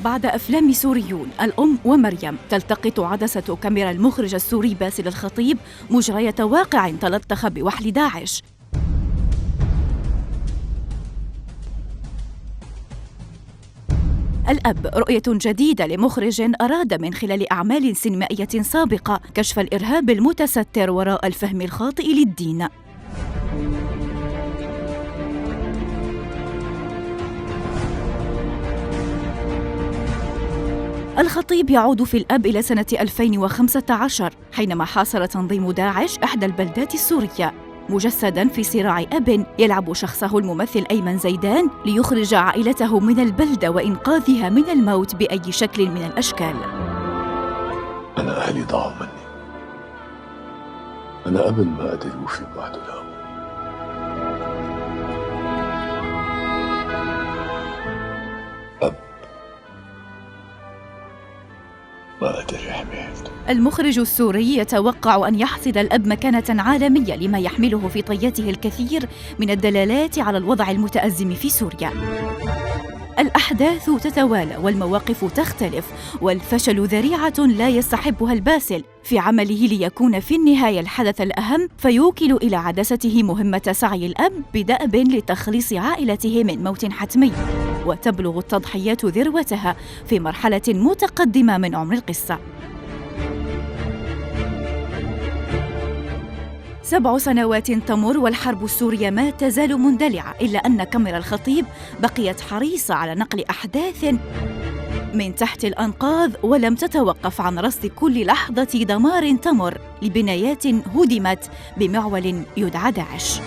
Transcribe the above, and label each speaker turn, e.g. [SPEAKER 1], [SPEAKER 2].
[SPEAKER 1] بعد أفلام سوريون الأم ومريم تلتقط عدسة كاميرا المخرج السوري باسل الخطيب مجرية واقع تلطخ بوحل داعش. الأب رؤية جديدة لمخرج أراد من خلال أعمال سينمائية سابقة كشف الإرهاب المتستر وراء الفهم الخاطئ للدين. الخطيب يعود في الأب إلى سنة 2015 حينما حاصر تنظيم داعش إحدى البلدات السورية، مجسداً في صراع أب يلعب شخصه الممثل أيمن زيدان ليخرج عائلته من البلدة وإنقاذها من الموت بأي شكل من الأشكال.
[SPEAKER 2] أنا أهلي ضاعوا مني، أنا أب ما قدر يوفي بوعده لهم. أب ما قدر يحمي عيلته.
[SPEAKER 1] المخرج السوري يتوقع أن يحصد الأب مكانة عالمية لما يحمله في طياته الكثير من الدلالات على الوضع المتأزم في سوريا. الأحداث تتوالى والمواقف تختلف، والفشل ذريعة لا يستحبها الباسل في عمله ليكون في النهاية الحدث الأهم، فيوكل إلى عدسته مهمة سعي الأب بدأب لتخليص عائلته من موت حتمي، وتبلغ التضحيات ذروتها في مرحلة متقدمة من عمر القصة. 7 سنوات تمر والحرب السورية ما تزال مندلعة، إلا أن كاميرا الخطيب بقيت حريصة على نقل أحداث من تحت الأنقاض، ولم تتوقف عن رصد كل لحظة دمار تمر لبنايات هدمت بمعول يدعى داعش.